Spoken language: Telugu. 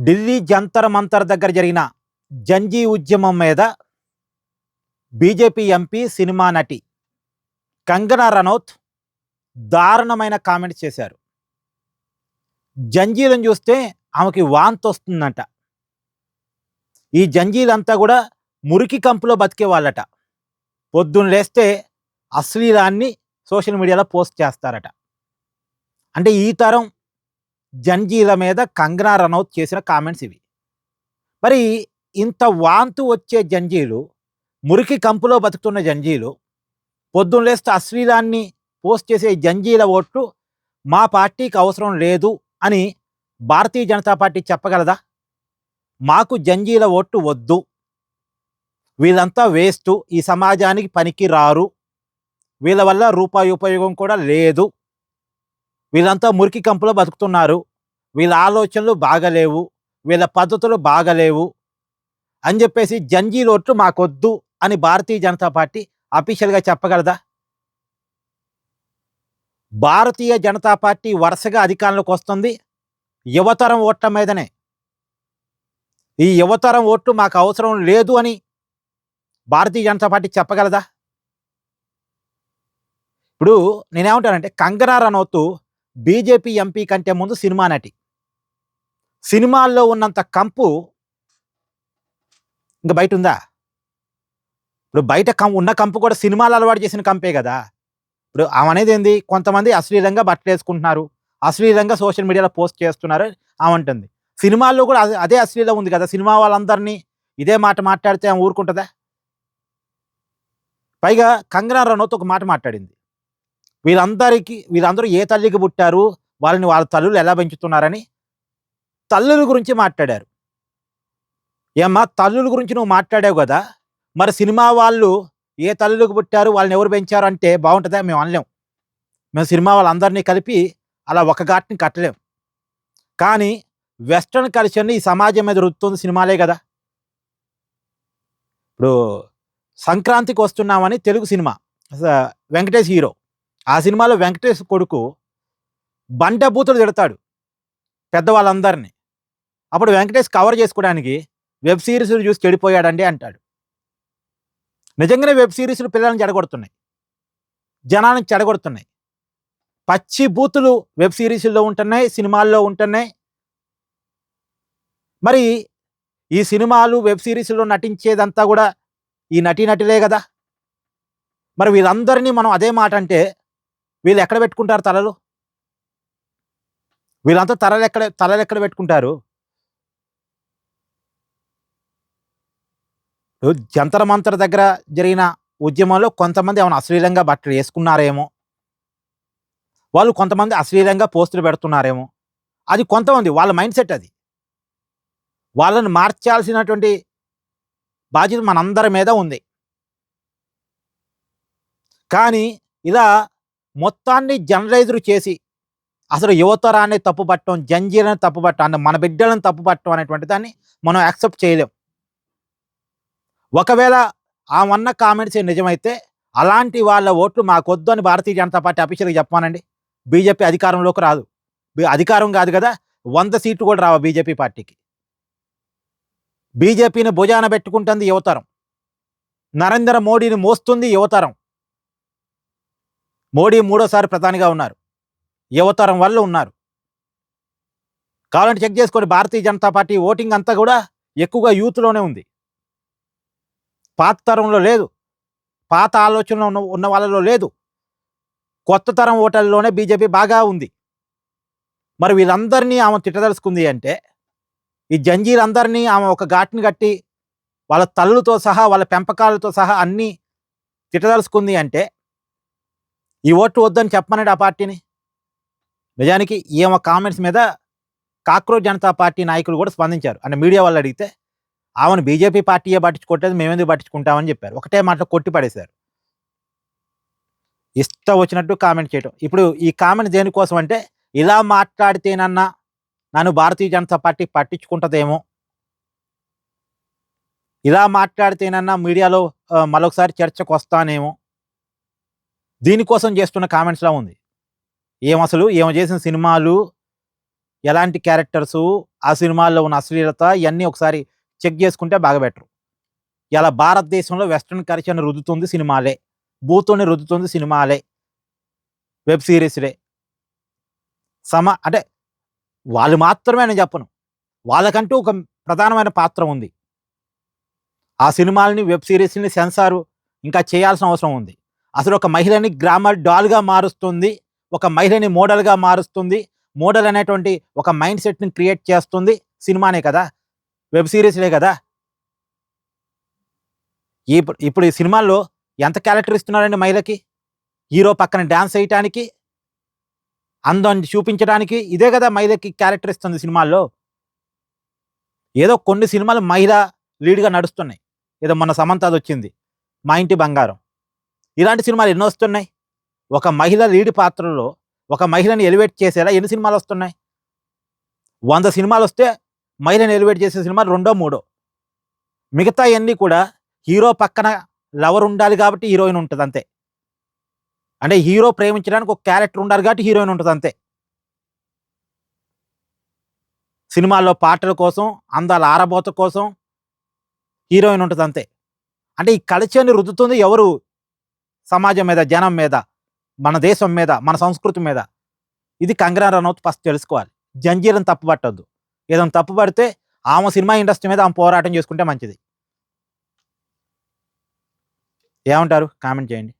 ఢిల్లీ జంతర్ మంతర్ దగ్గర జరిగిన జంజీ ఉద్యమం మీద బీజేపీ ఎంపీ, సినిమా నటి కంగనా రనౌత్ దారుణమైన కామెంట్స్ చేశారు. జంజీలను చూస్తే ఆమెకి వాంతొస్తుందంట. ఈ జంజీలంతా కూడా మురికి కంపులో బతికే వాళ్ళట. పొద్దున్న లేస్తే అశ్లీలాన్ని సోషల్ మీడియాలో పోస్ట్ చేస్తారట. అంటే ఈ తరం జంజీల మీద కంగనా రనౌత్ చేసిన కామెంట్స్ ఇవి. మరి ఇంత వాంతు వచ్చే జంజీలు, మురికి కంపులో బతుకుతున్న జంజీలు, పొద్దున్న లేస్తే అశ్లీలాన్ని పోస్ట్ చేసే జంజీల ఓట్లు మా పార్టీకి అవసరం లేదు అని భారతీయ జనతా పార్టీ చెప్పగలదా? మాకు జంజీల ఓట్లు వద్దు, వీళ్ళంతా వేస్టు, ఈ సమాజానికి పనికి రారు, వీళ్ళ వల్ల రూపాయి ఉపయోగం కూడా లేదు, వీళ్ళంతా మురికి కంపులో బతుకుతున్నారు, వీళ్ళ ఆలోచనలు బాగలేవు, వీళ్ళ పద్ధతులు బాగలేవు అని చెప్పేసి జంజీల ఓట్లు మాకొద్దు అని భారతీయ జనతా పార్టీ అఫీషియల్గా చెప్పగలదా? భారతీయ జనతా పార్టీ వరుసగా అధికారంలోకి వస్తుంది యువతరం ఓట్ల మీదనే. ఈ యువతరం ఓట్లు మాకు అవసరం లేదు అని భారతీయ జనతా పార్టీ చెప్పగలదా? ఇప్పుడు నేనేమంటానంటే, కంగనా రనౌత్ బీజేపీ ఎంపీ కంటే ముందు సినిమా నటి. సినిమాల్లో ఉన్నంత కంపు ఇంకా బయట ఉందా? ఇప్పుడు బయట ఉన్న కంపు కూడా సినిమాలు అలవాటు చేసిన కంపే కదా. ఇప్పుడు ఆమె అనేది ఏంది, కొంతమంది అశ్లీలంగా బట్టలు వేసుకుంటున్నారు, అశ్లీలంగా సోషల్ మీడియాలో పోస్ట్ చేస్తున్నారు ఆమె అంటుంది. సినిమాల్లో కూడా అదే అశ్లీలం ఉంది కదా. సినిమా వాళ్ళందరినీ ఇదే మాట మాట్లాడితే ఆమె ఊరుకుంటుందా? పైగా కంగనా రనౌత్ ఒక మాట మాట్లాడింది, వీళ్ళందరూ ఏ తల్లికి పుట్టారు, వాళ్ళ తల్లులు ఎలా పెంచుతున్నారని తల్లుల గురించి మాట్లాడారు. ఏమ్మా, తల్లుల గురించి నువ్వు మాట్లాడావు కదా, మరి సినిమా వాళ్ళు ఏ తల్లులకు పుట్టారు, వాళ్ళని ఎవరు పెంచారు అంటే బాగుంటుందా? మేము అనలేం. మేము సినిమా వాళ్ళందరినీ కలిపి అలా ఒక ఘాట్ని కట్టలేం. కానీ వెస్ట్రన్ కల్చర్ని ఈ సమాజం మీద రుద్దుతుంది సినిమాలే కదా. ఇప్పుడు సంక్రాంతికి వస్తున్నామని తెలుగు సినిమా, వెంకటేష్ హీరో. ఆ సినిమాలో వెంకటేష్ కొడుకు బండబూతులు తిడతాడు పెద్దవాళ్ళందరినీ. అప్పుడు వెంకటేష్ కవర్ చేసుకోవడానికి వెబ్ సిరీస్లు చూసి చెడిపోయాడండి అంటాడు. నిజంగానే వెబ్ సిరీస్లు పిల్లల్ని చెడగొడుతున్నాయి, జనాన్ని చెడగొడుతున్నాయి. పచ్చి బూతులు వెబ్ సిరీస్లో ఉంటున్నాయి, సినిమాల్లో ఉంటున్నాయి. మరి ఈ సినిమాలు వెబ్ సిరీస్లో నటించేదంతా కూడా ఈ నటీనటులే కదా. మరి వీళ్ళందరినీ మనం అదే మాట అంటే వీళ్ళు ఎక్కడ పెట్టుకుంటారు తలలు? వీళ్ళంతా తలలు ఎక్కడ పెట్టుకుంటారు? జంతర్ మంతర్ దగ్గర జరిగిన ఉద్యమంలో కొంతమంది ఏమైనా అశ్లీలంగా బట్టలు వేసుకున్నారేమో, వాళ్ళు కొంతమంది అశ్లీలంగా పోస్టులు పెడుతున్నారేమో, అది కొంతమంది వాళ్ళ మైండ్ సెట్. అది వాళ్ళని మార్చాల్సినటువంటి బాధ్యత మనందరి మీద ఉంది. కానీ ఇలా మొత్తాన్ని జనరలైజ్డ్ చేసి అసలు యువతరాన్ని తప్పుపట్టడం, జంజీలను తప్పుపట్టడం, అంటే మన బిడ్డలను తప్పుపట్టడం అనేటువంటి దాన్ని మనం యాక్సెప్ట్ చేయలేం. ఒకవేళ ఆమన్న కామెంట్స్ నిజమైతే అలాంటి వాళ్ళ ఓట్లు మాకొద్దు అని భారతీయ జనతా పార్టీ అఫీషియల్గా చెప్పానండి. బీజేపీ అధికారంలోకి రాదు. అధికారం కాదు కదా, 100 సీట్లు కూడా రావు బీజేపీ పార్టీకి. బీజేపీని భుజాన పెట్టుకుంటుంది యువతరం. నరేంద్ర మోడీని మోస్తుంది యువతరం. మోడీ 3వ సారి ప్రధానిగా ఉన్నారు, యువతరం వల్ల ఉన్నారు. కావాలంటే చెక్ చేసుకోండి, భారతీయ జనతా పార్టీ ఓటింగ్ అంతా కూడా ఎక్కువగా యూత్లోనే ఉంది. పాత తరంలో లేదు, పాత ఆలోచనలో ఉన్న వాళ్ళలో లేదు. కొత్త తరం ఓటర్లలోనే బీజేపీ బాగా ఉంది. మరి వీళ్ళందరినీ ఆమె తిట్టదలుచుకుంది అంటే, ఈ జంజీలందరినీ ఆమె ఒక ఘాట్ని కట్టి వాళ్ళ తల్లులతో సహా, వాళ్ళ పెంపకాలతో సహా అన్నీ తిట్టదలుచుకుంది అంటే, ఈ ఓట్లు వద్దని చెప్పమనండి ఆ పార్టీని. నిజానికి ఈమె కామెంట్స్ మీద కాక్రోచ్ జనతా పార్టీ నాయకులు కూడా స్పందించారు. అంటే మీడియా వాళ్ళు అడిగితే ఆమెను బీజేపీ పార్టీయే పట్టించుకోవట్లేదు, మేమెందుకు పట్టించుకుంటామని చెప్పారు. ఒకటే మాటలో కొట్టి పడేశారు. ఇష్టం వచ్చినట్టు కామెంట్ చేయటం. ఇప్పుడు ఈ కామెంట్ దేనికోసం అంటే, ఇలా మాట్లాడితేనన్నా నన్ను భారతీయ జనతా పార్టీ పట్టించుకుంటుందేమో, ఇలా మాట్లాడితేనన్నా మీడియాలో మరొకసారి చర్చకు వస్తానేమో, దీనికోసం చేస్తున్న కామెంట్స్లా ఉంది. ఏమసలు ఏమో చేసిన సినిమాలు ఎలాంటి క్యారెక్టర్సు, ఆ సినిమాల్లో ఉన్న అశ్లీలత ఇయన్నీ ఒకసారి చెక్ చేసుకుంటే బాగా బెటరు. ఇలా భారతదేశంలో వెస్టర్న్ కల్చర్‌ని రుద్దుతుంది సినిమాలే. బూతుల్ని రుద్దుతుంది సినిమాలే. వెబ్ సీరీస్‌లే. అంటే వాళ్ళు మాత్రమే నేను చెప్పను. వాళ్ళకంటూ ఒక ప్రధానమైన పాత్ర ఉంది. ఆ సినిమాలని, వెబ్ సీరీస్‌ని సెన్సారు ఇంకా చేయాల్సిన అవసరం ఉంది. అసలు ఒక మహిళని గ్లామర్ డాల్‌గా మారుస్తుంది. ఒక మహిళని మోడల్‌గా మారుస్తుంది. మోడల్ అనేటువంటి ఒక మైండ్ సెట్‌ని క్రియేట్ చేస్తుంది సినిమానే కదా! వెబ్ సీరీస్‌లే కదా! ఇప్పుడు ఈ సినిమాల్లో ఎంత క్యారెక్టర్ ఇస్తున్నారండి మహిళకి? హీరో పక్కన డాన్స్ ఎయటానికి, అందాన్ని చూపించడానికి ఇదే కదా మహిళకి క్యారెక్టర్ ఇస్తుంది సినిమాల్లో. ఏదో కొన్ని సినిమాలు మహిళ లీడ్‌గా నడుస్తున్నాయి. ఏదో మొన్న సమంతదొచ్చింది. 'మా ఇంటి బంగారం.' ఇలాంటి సినిమాలు ఎన్నొస్తున్నాయి. ఒక మహిళ లీడ్ పాత్రలో ఒక మహిళని ఎలివేట్ చేసేలా ఎన్ని సినిమాలొస్తున్నాయి? 100 సినిమాలొస్తే మహిళని ఎలివేట్ చేసే సినిమాలు రెండో, మూడో. మిగతాయన్నీ కూడా హీరో పక్కన లవర్ ఉండాలి కాబట్టి హీరోయిన్ ఉంటదంతే. అంటే హీరో ప్రేమించడానికి ఒక క్యారెక్టర్ ఉండాలి కాబట్టి హీరోయిన్ ఉంటదంతే. సినిమాల్లో పాటల కోసం, అందాల ఆరబోత కోసం హీరోయిన్ ఉంటదంతే. అంటే ఈ కల్చర్‌ని రుద్దుతుంది ఎవరు? సమాజం మీద, జనం మీద, మన దేశం మీద, మన సంస్కృతి మీద. ఇది కంగనా రనౌత్ ఫస్ట్ తెలుసుకోవాలి. జంజీర్‌ని తప్పుపట్టొద్దు. ఏదైనా తప్పుపడితే ఆమె సినిమా ఇండస్ట్రీ మీద ఆమె పోరాటం చేసుకుంటే మంచిది. ఏమంటారు? కామెంట్ చేయండి.